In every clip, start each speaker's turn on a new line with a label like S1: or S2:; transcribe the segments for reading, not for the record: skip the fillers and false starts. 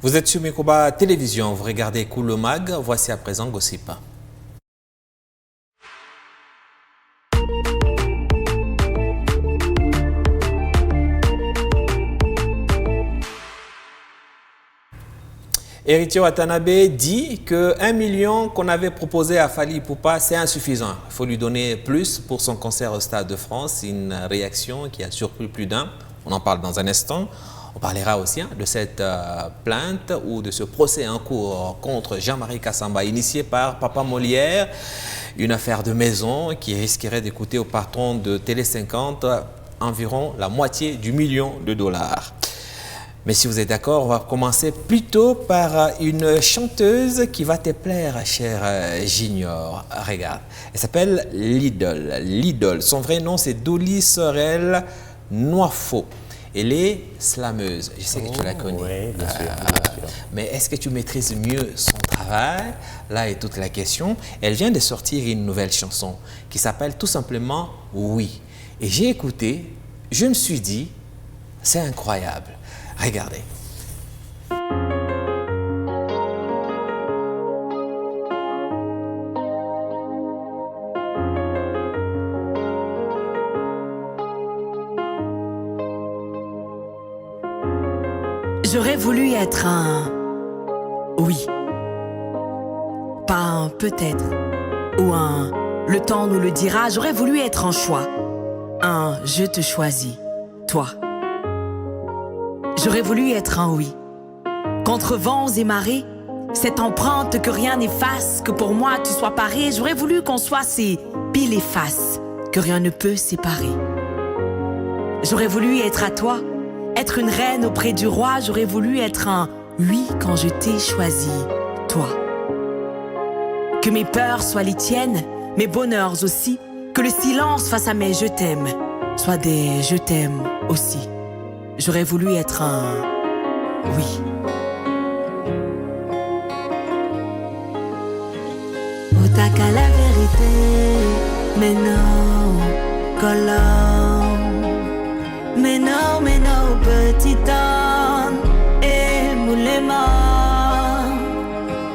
S1: Vous êtes sur Mikoba Télévision, vous regardez Cool Mag, voici à présent Gossip. Héritier Watanabe dit que 1 million qu'on avait proposé à Fally Ipupa, c'est insuffisant. Il faut lui donner plus pour son concert au Stade de France. Une réaction qui a surpris plus d'un. On en parle dans un instant. On parlera aussi de cette plainte ou de ce procès en cours contre Jean-Marie Kassamba, initié par Papa Molière. Une affaire de maison qui risquerait de coûter au patron de Télé 50 environ la moitié du $1 million. Mais si vous êtes d'accord, on va commencer plutôt par une chanteuse qui va te plaire, cher Junior. Regarde, elle s'appelle Lidl. Lidl, son vrai nom c'est Dolly Sorel Noifo. Elle est slameuse. Je sais que tu la connais.
S2: Oui, bien sûr,
S1: mais est-ce que tu maîtrises mieux son travail? Là est toute la question. Elle vient de sortir une nouvelle chanson qui s'appelle tout simplement Oui. Et j'ai écouté, je me suis dit, c'est incroyable. Regardez.
S3: J'aurais voulu être un oui, pas un peut-être ou un le temps nous le dira. J'aurais voulu être un choix, un je te choisis, toi. J'aurais voulu être un oui, contre vents et marées, cette empreinte que rien n'efface, que pour moi tu sois paré. J'aurais voulu qu'on soit ces pile et face, que rien ne peut séparer. J'aurais voulu être à toi, être une reine auprès du roi. J'aurais voulu être un oui quand je t'ai choisi, toi. Que mes peurs soient les tiennes, mes bonheurs aussi. Que le silence face à mes je t'aime soit des je t'aime aussi. J'aurais voulu être un oui. Otaka la vérité, mais non, colombe. Mais non, petit homme, et moulema.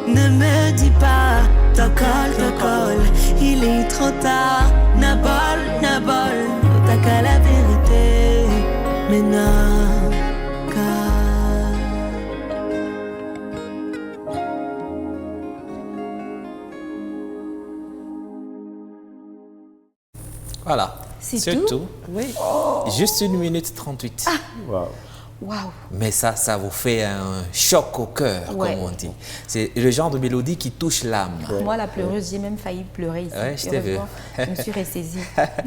S3: Ne me dis pas, t'colle, il est trop tard. Nabol, otaka la vérité, mais non,
S1: Voilà.
S4: C'est tout?
S1: Oui. Oh. Juste 1 minute 38.
S4: Ah.
S2: Wow.
S4: Wow.
S1: Mais ça vous fait un choc au cœur,
S4: Ouais.
S1: comme on dit. C'est le genre de mélodie qui touche l'âme.
S4: Ouais. Moi, la pleureuse, j'ai même failli pleurer ici.
S1: Ouais, je t'ai vu.
S4: Je me suis ressaisie.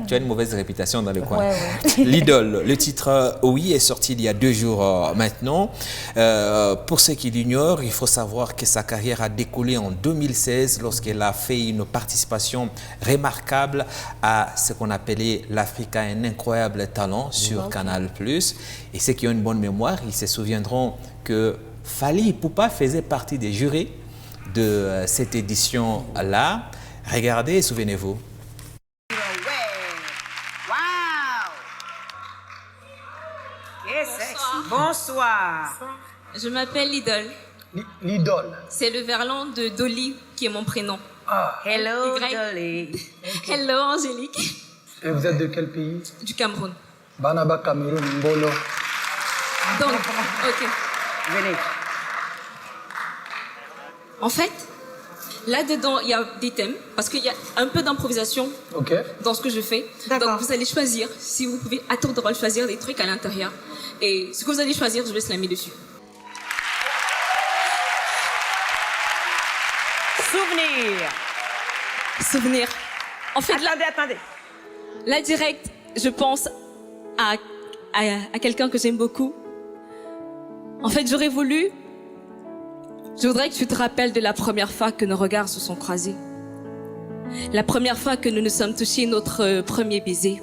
S1: Tu as une mauvaise réputation dans le coin.
S4: Ouais.
S1: L'idole, le titre Oui est sorti il y a 2 jours maintenant. Pour ceux qui l'ignorent, il faut savoir que sa carrière a décollé en 2016 lorsqu'elle a fait une participation remarquable à ce qu'on appelait l'Afrique a un incroyable talent sur Canal+. Et ceux qui ont une bonne mémoire, ils se souviendront que Fally Ipupa faisait partie des jurés de cette édition-là. Regardez, souvenez-vous.
S5: Bonsoir.
S6: Je m'appelle Lidl.
S5: L'idole.
S6: C'est le verlan de Dolly qui est mon prénom.
S5: Ah.
S4: Hello,
S6: Y.
S4: Dolly.
S6: Hello Angélique.
S5: Et vous êtes de quel pays?
S6: Du Cameroun.
S5: Banaba, Cameroun, Mbolo.
S6: Donc, ok.
S5: Venez.
S6: En fait, là-dedans, il y a des thèmes, parce qu'il y a un peu d'improvisation
S5: Ok.
S6: dans ce que je fais.
S4: D'accord.
S6: Donc, vous allez choisir, si vous pouvez à tour de rôle choisir des trucs à l'intérieur. Et ce que vous allez choisir, je vais slammer dessus. Souvenir. En fait,
S5: Attendez.
S6: là, direct, je pense à quelqu'un que j'aime beaucoup. En fait, je voudrais que tu te rappelles de la première fois que nos regards se sont croisés. La première fois que nous nous sommes touchés, notre premier baiser.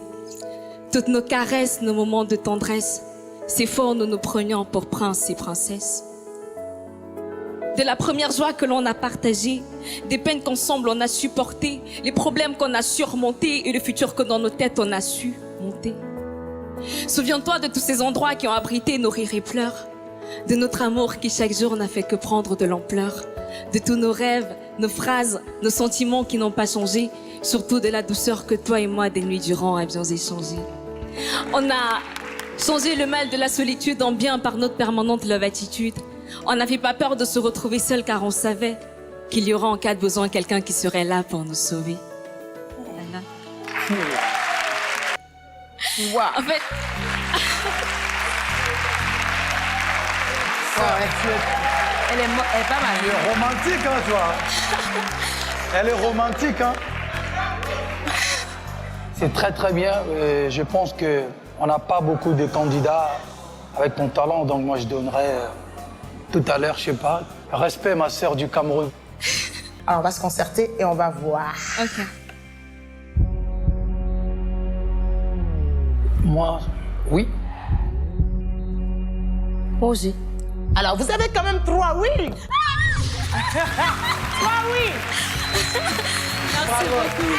S6: Toutes nos caresses, nos moments de tendresse. C'est fort, nous nous prenions pour princes et princesses. De la première joie que l'on a partagée, des peines qu'ensemble on a supportées, les problèmes qu'on a surmontés et le futur que dans nos têtes on a su monter. Souviens-toi de tous ces endroits qui ont abrité nos rires et pleurs, de notre amour qui chaque jour n'a fait que prendre de l'ampleur, de tous nos rêves, nos phrases, nos sentiments qui n'ont pas changé, surtout de la douceur que toi et moi des nuits durant avions échangé. On a changé le mal de la solitude en bien par notre permanente love attitude. On n'avait pas peur de se retrouver seul car on savait qu'il y aura en cas de besoin quelqu'un qui serait là pour nous sauver. Voilà.
S2: Wow.
S6: En fait,
S2: Elle est pas mal.
S5: Elle est romantique, hein, toi. Elle est romantique, hein. C'est très très bien. Je pense qu'on n'a pas beaucoup de candidats avec ton talent, donc moi je donnerais tout à l'heure, je sais pas, respect ma sœur du Cameroun.
S2: Alors on va se concerter et on va voir.
S6: ok.
S5: Moi, oui.
S2: Roger. Alors vous avez quand même 3 oui. 3 oui.
S6: Merci beaucoup.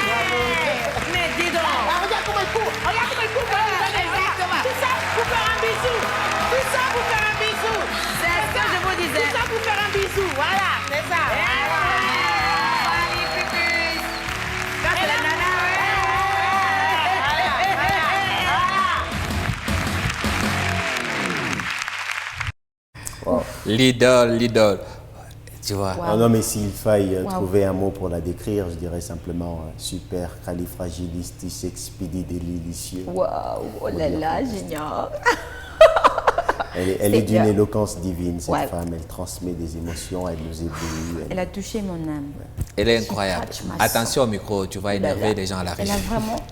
S2: Mais dis donc. Regarde comment il court. Regarde comment il court. Exactement. Tout ça pour faire un bisou. Tout ça pour faire un bisou. C'est ce que je vous disais. Tout ça pour faire un bisou. Voilà, c'est ça. Magnifique. Ça c'est la nana.
S1: L'idole, l'idole. Tu vois.
S7: Ah non, mais s'il faille trouver un mot pour la décrire, je dirais simplement super califragilisticexpialidocious.
S4: Waouh, oh là là, génial.
S7: Elle est d'une
S4: bien.
S7: éloquence divine, cette
S4: Ouais.
S7: femme. Elle transmet des émotions, elle nous éblouit.
S4: Elle a touché mon âme.
S1: Elle est incroyable.
S4: touch my
S1: Attention au micro, tu vas énerver les gens à la régie.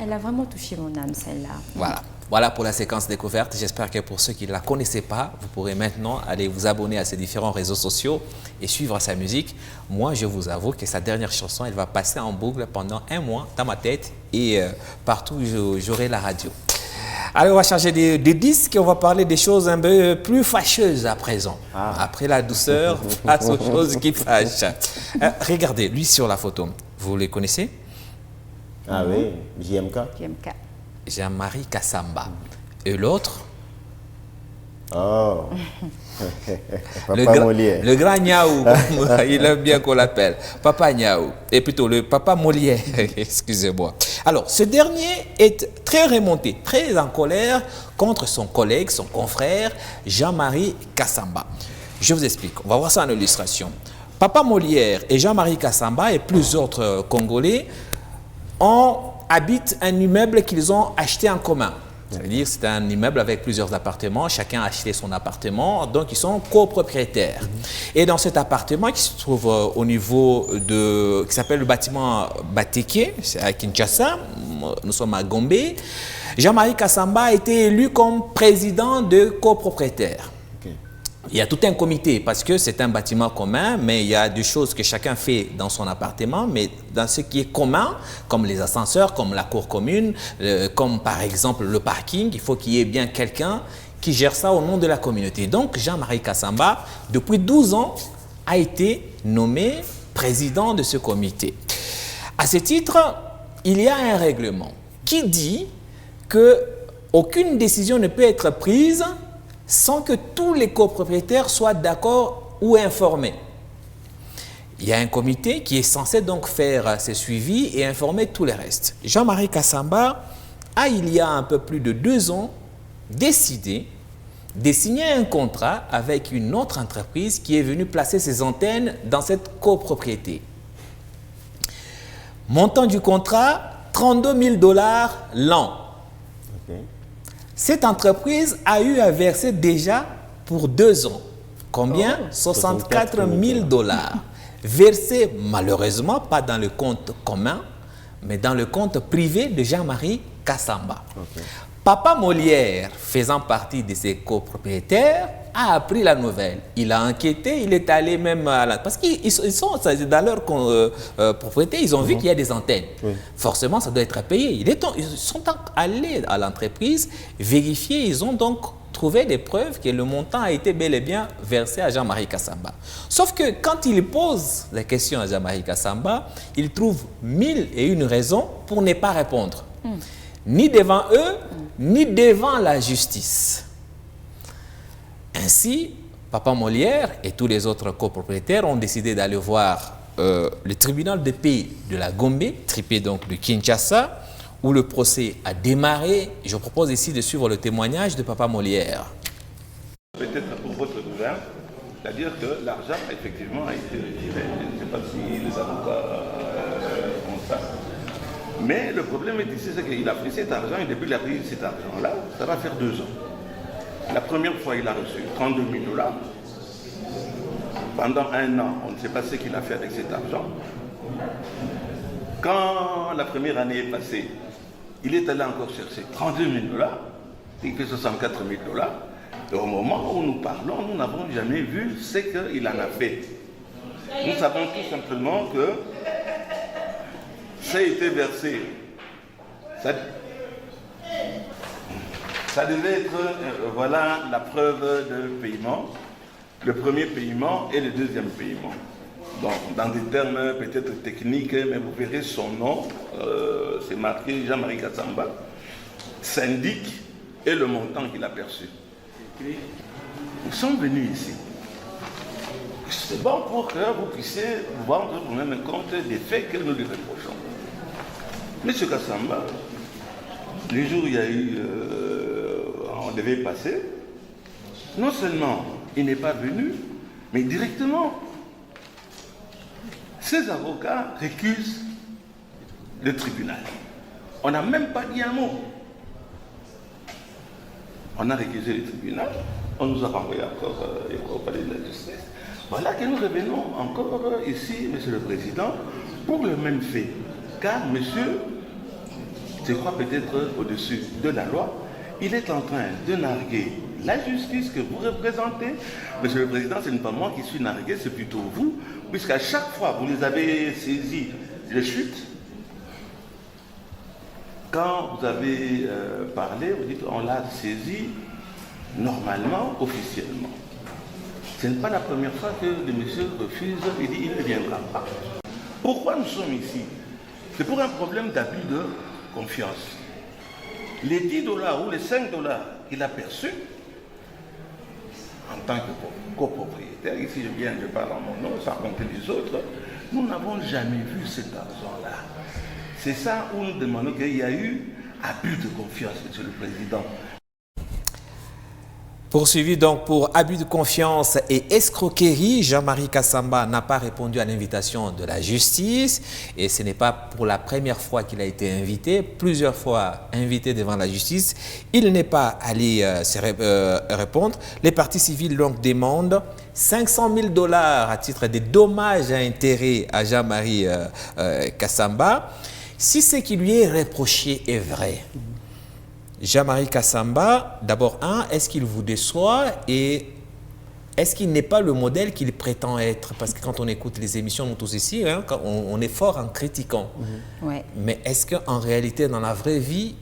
S4: Elle a vraiment touché mon âme, celle-là.
S1: Voilà. Voilà pour la séquence découverte. J'espère que pour ceux qui ne la connaissaient pas, vous pourrez maintenant aller vous abonner à ses différents réseaux sociaux et suivre sa musique. Moi, je vous avoue que sa dernière chanson, elle va passer en boucle pendant 1 mois dans ma tête et partout où j'aurai la radio. Alors, on va changer de disque et on va parler des choses un peu plus fâcheuses à présent. Après la douceur, face aux choses qui fâchent. Regardez, lui sur la photo. Vous les connaissez?
S7: Ah oui, JMK.
S4: JMK.
S1: Jean-Marie Kassamba. Et l'autre,
S7: Oh,
S1: le,
S7: Papa Molière.
S1: le grand Niaou, il aime bien qu'on l'appelle. Papa Niaou, et plutôt le Papa Molière, excusez-moi. Alors, ce dernier est très remonté, très en colère contre son collègue, son confrère, Jean-Marie Kassamba. Je vous explique, on va voir ça en illustration. Papa Molière et Jean-Marie Kassamba et plusieurs autres Congolais habitent un immeuble qu'ils ont acheté en commun. Ça veut dire que c'est un immeuble avec plusieurs appartements, chacun a acheté son appartement, donc ils sont copropriétaires. Et dans cet appartement qui se trouve au niveau qui s'appelle le bâtiment Bateke, c'est à Kinshasa, nous sommes à Gombe, Jean-Marie Kassamba a été élu comme président de copropriétaires. Il y a tout un comité parce que c'est un bâtiment commun, mais il y a des choses que chacun fait dans son appartement, mais dans ce qui est commun, comme les ascenseurs, comme la cour commune, comme par exemple le parking, il faut qu'il y ait bien quelqu'un qui gère ça au nom de la communauté. Donc Jean-Marie Kassamba, depuis 12 ans, a été nommé président de ce comité. À ce titre, il y a un règlement qui dit qu'aucune décision ne peut être prise sans que tous les copropriétaires soient d'accord ou informés. Il y a un comité qui est censé donc faire ce suivi et informer tout le reste. Jean-Marie Kassamba a, il y a un peu plus de 2 ans, décidé de signer un contrat avec une autre entreprise qui est venue placer ses antennes dans cette copropriété. Montant du contrat, $32 000 l'an. Cette entreprise a eu à verser déjà pour 2 ans. Combien? 64 000 $. Versés malheureusement pas dans le compte commun, mais dans le compte privé de Jean-Marie Kassamba. Papa Molière, faisant partie de ses copropriétaires, a appris la nouvelle. Il a enquêté, il est allé même à la... Parce qu'ils sont dans leur propriété, ils ont vu qu'il y a des antennes. Forcément, ça doit être payé. Ils sont allés à l'entreprise, vérifier, ils ont donc trouvé des preuves que le montant a été bel et bien versé à Jean-Marie Kassamba. Sauf que quand il pose la question à Jean-Marie Kassamba, il trouve 1001 raisons pour ne pas répondre. Ni devant eux, ni devant la justice. Ainsi, Papa Molière et tous les autres copropriétaires ont décidé d'aller voir le tribunal de paix de la Gombe, tripé donc de Kinshasa, où le procès a démarré. Je propose ici de suivre le témoignage de Papa Molière.
S8: Peut-être pour votre gouvernement, c'est-à-dire que l'argent effectivement a été retiré. Je ne sais pas si les avocats font ça. Mais le problème est ici, c'est qu'il a pris cet argent et depuis qu'il a pris cet argent-là, ça va faire 2 ans. La première fois, il a reçu 32 000 $. Pendant 1 an, on ne sait pas ce qu'il a fait avec cet argent. Quand la première année est passée, il est allé encore chercher 32 000 $, il fait 64 000 $. Et au moment où nous parlons, nous n'avons jamais vu ce qu'il en a fait. Nous savons tout simplement que ça a été versé. Ça devait être, voilà la preuve de paiement, le premier paiement et le deuxième paiement. Donc, dans des termes peut-être techniques, mais vous verrez son nom, c'est marqué Jean-Marie Kassamba, syndic et le montant qu'il a perçu. Nous sommes venus ici. C'est bon pour que vous puissiez vous rendre vous-même compte des faits que nous lui reprochons. Monsieur Kassamba, les jours où il y a eu, on devait passer, non seulement il n'est pas venu, mais directement, ses avocats récusent le tribunal. On n'a même pas dit un mot. On a récusé le tribunal, on nous a renvoyé encore au palais de la justice. Voilà que nous revenons encore ici, Monsieur le Président, pour le même fait. Car monsieur, je crois peut-être au-dessus de la loi, il est en train de narguer la justice que vous représentez. Monsieur le Président, ce n'est pas moi qui suis nargué, c'est plutôt vous, puisqu'à chaque fois vous les avez saisis de chute. Quand vous avez parlé, vous dites on l'a saisi normalement, officiellement. Ce n'est pas la première fois que le monsieur refuse, il dit il ne viendra pas. Pourquoi nous sommes ici? C'est pour un problème d'abus de confiance. Les 10 $ ou les 5 $ qu'il a perçus en tant que copropriétaire, ici je parle en mon nom, sans compter les autres, nous n'avons jamais vu cet argent-là. C'est ça où nous demandons qu'il y a eu abus de confiance, Monsieur le Président.
S1: Poursuivi donc pour abus de confiance et escroquerie, Jean-Marie Kassamba n'a pas répondu à l'invitation de la justice et ce n'est pas pour la première fois qu'il a été invité, plusieurs fois invité devant la justice. Il n'est pas allé répondre. Les parties civiles donc demandent 500 000 $ à titre de dommages à intérêt à Jean-Marie Kassamba. Si ce qui lui est reproché est vrai, Jean-Marie Kassamba, d'abord, est-ce qu'il vous déçoit et est-ce qu'il n'est pas le modèle qu'il prétend être? Parce que quand on écoute les émissions, nous tous ici, on est fort en critiquant.
S4: Ouais.
S1: Mais est-ce qu'en réalité, dans la vraie vie,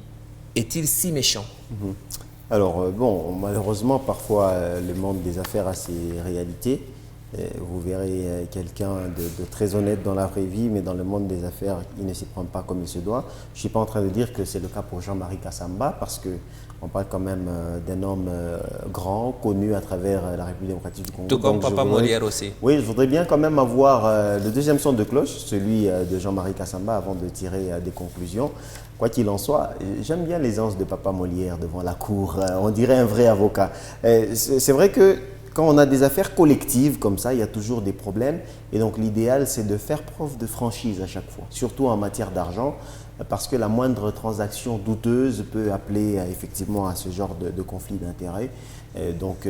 S1: est-il si méchant?
S7: Alors, bon, malheureusement, parfois, le monde des affaires a ses réalités. Vous verrez quelqu'un de très honnête dans la vraie vie, mais dans le monde des affaires, il ne s'y prend pas comme il se doit. Je ne suis pas en train de dire que c'est le cas pour Jean-Marie Kassamba, parce qu'on parle quand même d'un homme grand, connu à travers la République démocratique du Congo.
S1: Tout comme Papa Molière aussi.
S7: Oui, je voudrais bien quand même avoir le deuxième son de cloche, celui de Jean-Marie Kassamba, avant de tirer des conclusions. Quoi qu'il en soit, j'aime bien l'aisance de Papa Molière devant la cour. On dirait un vrai avocat. C'est vrai que quand on a des affaires collectives comme ça, il y a toujours des problèmes. Et donc l'idéal, c'est de faire preuve de franchise à chaque fois, surtout en matière d'argent, parce que la moindre transaction douteuse peut appeler effectivement à ce genre de conflit d'intérêts. Donc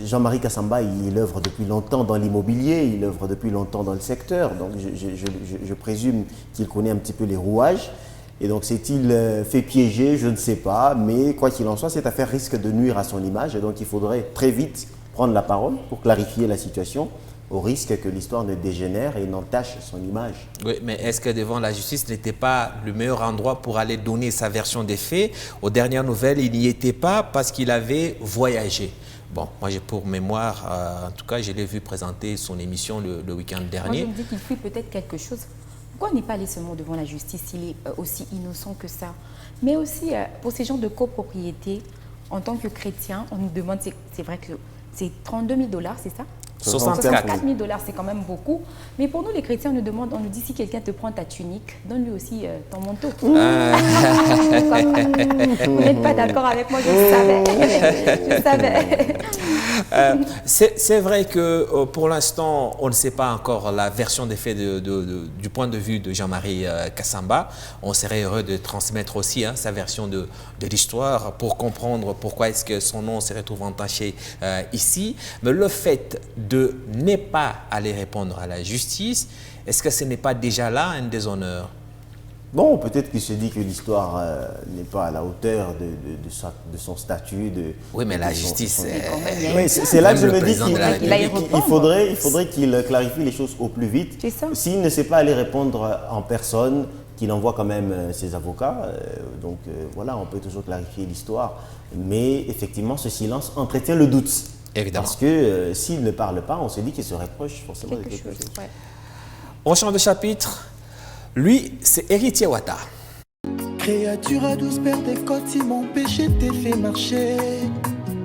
S7: Jean-Marie Kassamba, il œuvre depuis longtemps dans l'immobilier, il œuvre depuis longtemps dans le secteur. Donc je présume qu'il connaît un petit peu les rouages. Et donc, s'est-il fait piéger? Je ne sais pas. Mais quoi qu'il en soit, cette affaire risque de nuire à son image. Et donc, il faudrait très vite prendre la parole pour clarifier la situation, au risque que l'histoire ne dégénère et n'entache son image.
S1: Oui, mais est-ce que devant la justice n'était pas le meilleur endroit pour aller donner sa version des faits? Aux dernières nouvelles, il n'y était pas parce qu'il avait voyagé. Bon, moi j'ai pour mémoire, en tout cas, je l'ai vu présenter son émission le week-end dernier.
S4: Moi, je me dis qu'il fuit peut-être quelque chose. Pourquoi n'est pas allé seulement devant la justice s'il est aussi innocent que ça? Mais aussi, pour ces gens de copropriété, en tant que chrétien, on nous demande, c'est vrai que C'est 32 000 $, c'est ça?
S1: 64
S4: 000 $, c'est quand même beaucoup. Mais pour nous, les chrétiens, on nous dit si quelqu'un te prend ta tunique, donne-lui aussi ton manteau. Vous n'êtes pas d'accord avec moi, je le savais.
S1: C'est vrai que pour l'instant, on ne sait pas encore la version des faits du point de vue de Jean-Marie Kassamba. On serait heureux de transmettre aussi sa version de l'histoire pour comprendre pourquoi est-ce que son nom se retrouve entaché ici. Mais le fait de ne pas aller répondre à la justice, est-ce que ce n'est pas déjà là un déshonneur?
S7: Bon, peut-être qu'il se dit que l'histoire n'est pas à la hauteur de son statut.
S1: Oui, mais la justice...
S7: c'est là que je me dis qu'il faudrait qu'il clarifie les choses au plus vite. S'il ne sait pas aller répondre en personne, qu'il envoie quand même ses avocats. Donc voilà, on peut toujours clarifier l'histoire. Mais effectivement, ce silence entretient le doute.
S1: Évidemment.
S7: Parce que s'il ne parle pas, on se dit qu'il se reproche forcément de quelque chose.
S4: Ouais.
S1: On change de chapitre. Lui, c'est Héritier Wata.
S9: Créature à douce père des côtes, si mon péché t'est fait marcher.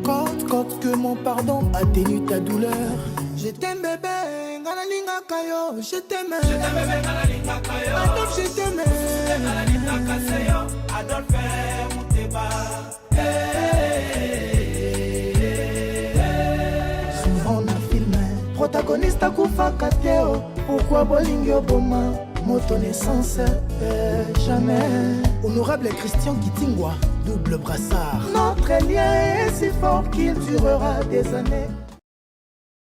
S9: Côte, que mon pardon atténue ta douleur. Je t'aime bébé, ngalalinga kayo. Je t'aime bébé, ngalalinga kayo. Adolphe, je t'aime ngalalinga kaseyo. Adolphe, Mouteba. Souvent on a filmé protagoniste à Koufa Kateo. Pourquoi bolingi oboma moto naissance jamais. Honorable Christian Kitingwa, double brassard. Notre lien est si fort qu'il durera des années.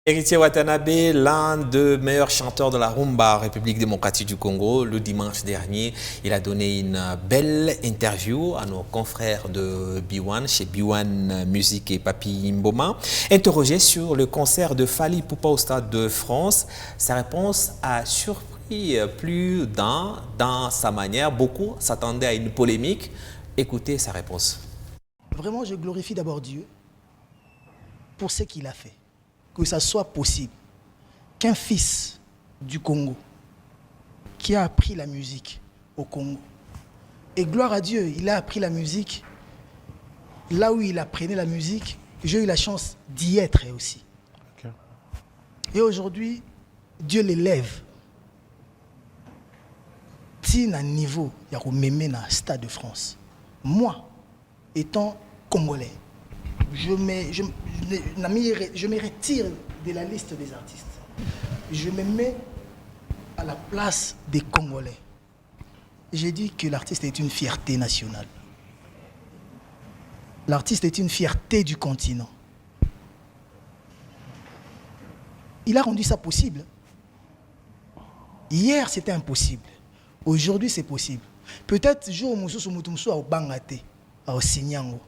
S1: Héritier Watanabe, l'un des meilleurs chanteurs de la rumba République démocratique du Congo, le dimanche dernier, il a donné une belle interview à nos confrères de B1, chez B1 Musique et Papi Mboma. Interrogé sur le concert de Fally Ipupa au Stade de France, sa réponse a surpris plus d'un dans sa manière. Beaucoup s'attendaient à une polémique. Écoutez sa réponse.
S9: Vraiment, je glorifie d'abord Dieu pour ce qu'il a fait. Que ça soit possible qu'un fils du Congo qui a appris la musique au Congo, et gloire à Dieu, il a appris la musique là où il apprenait la musique, j'ai eu la chance d'y être aussi. Okay. Et aujourd'hui, Dieu l'élève. Si un niveau, il y a un Stade de France. Moi, étant Congolais, je me retire de la liste des artistes. Je me mets à la place des Congolais. J'ai dit que l'artiste est une fierté nationale. L'artiste est une fierté du continent. Il a rendu ça possible. Hier, c'était impossible. Aujourd'hui, c'est possible. Peut-être jour où au Bangate, au Sinyango.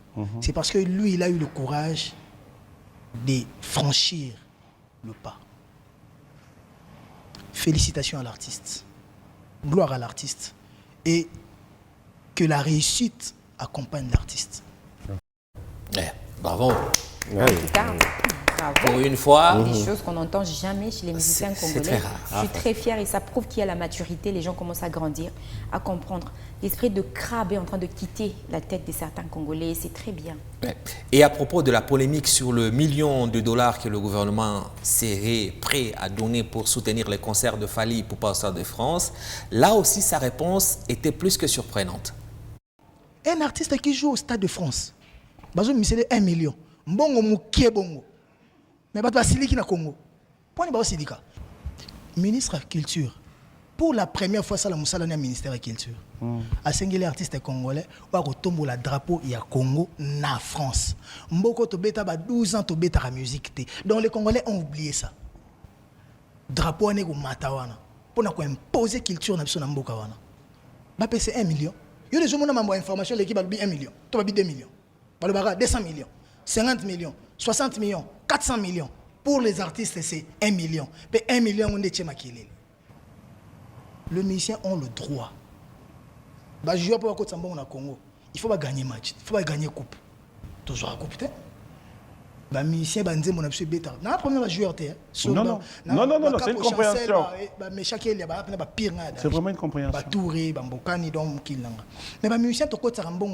S9: C'est parce que lui, il a eu le courage de franchir le pas. Félicitations à l'artiste. Gloire à l'artiste. Et que la réussite accompagne l'artiste.
S1: Bravo.
S4: En tout cas, bravo.
S1: Pour une fois.
S4: Des choses qu'on n'entend jamais chez les musiciens congolais.
S1: Très rare.
S4: Je suis très fière et ça prouve qu'il y a la maturité. Les gens commencent à grandir, à comprendre. L'esprit de crabe est en train de quitter la tête de certains Congolais. C'est très bien.
S1: Et à propos de la polémique sur le $1 million que le gouvernement serait prêt à donner pour soutenir les concerts de Fally Ipupa au Stade de France, là aussi sa réponse était plus que surprenante.
S9: Un artiste qui joue au Stade de France, il a 1 million. Mbongo mouké bongo. Mais il y a qui na Congo. Pourquoi il y a ministre de la Culture. Pour la première fois, ça la Moussalani ministère de la Culture. A singulier artiste congolais, on a retomber le drapeau il y a Congo na France. Mboko to beta ba 12 ans to beta la musique. Donc les Congolais ont oublié ça. Drapeau ane ko matawana. Pour na imposer culture na biso na mboka wana. Ba c'est 1 million. Yo les gens ont information l'équipe a 1 million. To ba 2 millions. Ba le bara 200 millions. 50 millions, 60 millions, 400 millions. Pour les artistes, c'est 1 million. Mais 1 million, on est chez Makélé. Les musiciens ont le droit. Bah, je joue pour la Congo. Il faut pas gagner match. Il faut pas gagner coupe. Toujours à coupe. Les musiciens, ils ont bêta. Non, problème joueur.
S10: Non, c'est une compréhension.
S9: C'est
S10: vraiment une compréhension.
S9: Mais les musiciens,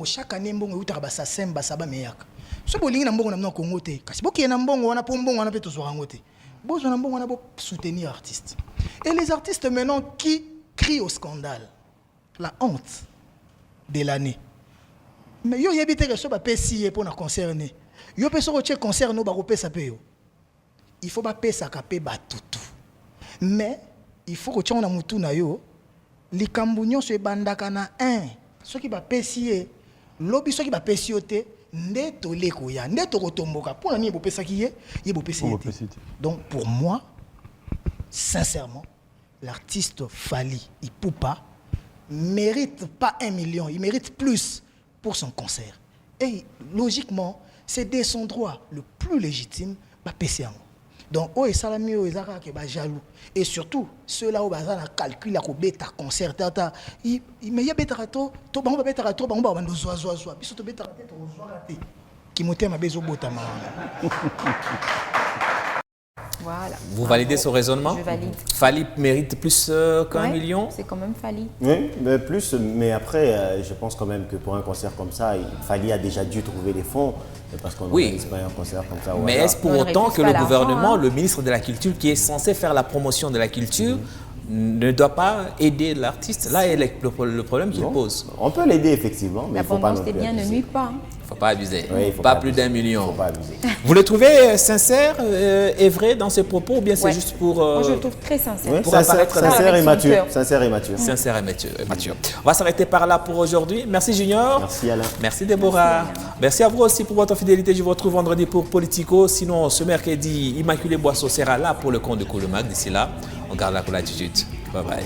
S9: chaque année, ils ont sa scène, ils ont so bolingi na mbongo na mno Congo te kasi boki na mbongo wana po mbongo wana pe to zorango te bozo na mbongo wana bo soutenir artistes et les artistes maintenant qui crient au scandale la honte de l'année mais yo yebite que so ba pesi pour na concerner yo pe so ko che concert no ba ko pesa pe yo il faut ba pesa ka pe ba tutu mais il faut ko tshona mutu na yo likambu nyonso ebandaka na un soki ba pesi lobi soki ba pesi yo te Neto lekoya, neto kotomboka. Pour la donc pour moi, sincèrement, l'artiste Fally Ipupa mérite pas 1 million, il mérite plus pour son concert. Et logiquement, c'est de son droit le plus légitime, bah PCA. Donc, oh, et salami, oh, et bah jaloux. Et surtout, ceux-là où bazar calcul la bêta concert, mais il y a bêta rato, to bango bêta rato, bango ba bando zoa, biso to bêta rato, zoa raté. Qui montait ma bezo botama.
S4: Voilà.
S1: Vous validez ce raisonnement?
S4: Je valide.
S1: Fally mérite plus qu'1 million?
S4: C'est quand même Fally.
S7: Oui, mais plus, mais après, je pense quand même que pour un concert comme ça, Fally a déjà dû trouver les fonds. Parce qu'on n'organise pas un concert comme ça.
S1: Mais est-ce pour autant que le gouvernement, le ministre de la Culture, qui est censé faire la promotion de la culture, ne doit pas aider l'artiste? Là est le problème qu'il pose.
S7: On peut l'aider effectivement, mais il ne faut pas non plus
S4: bien ne nuit pas.
S1: Il ne faut pas abuser.
S7: Oui,
S1: pas plus d'1 million. Vous le trouvez sincère et vrai dans ses propos ou bien c'est juste pour...
S4: Moi je le trouve très sincère.
S7: Oui, sincère et mature. Sincère et mature.
S1: Sincère et mature. On va s'arrêter par là pour aujourd'hui. Merci Junior.
S7: Merci Alain.
S1: Merci Déborah. Merci à vous aussi pour votre fidélité. Je vous retrouve vendredi pour Politico. Sinon, ce mercredi, Immaculée Boisseau sera là pour le compte de Coulomag. D'ici là, on garde la cool attitude. Bye bye.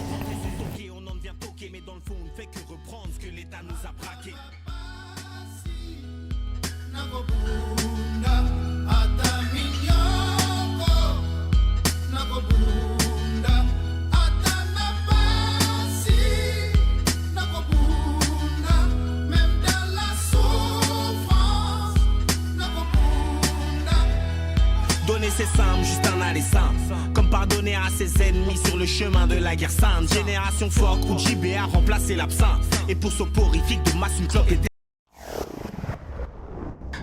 S11: C'est simple, juste un aller simple. Comme pardonner à ses ennemis sur le chemin de la guerre sainte. Génération Fort ou JB a remplacé l'absinthe. Et pour soporifique de masse, une clope était...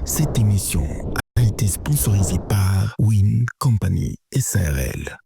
S12: Cette émission a été sponsorisée par Win Company SARL.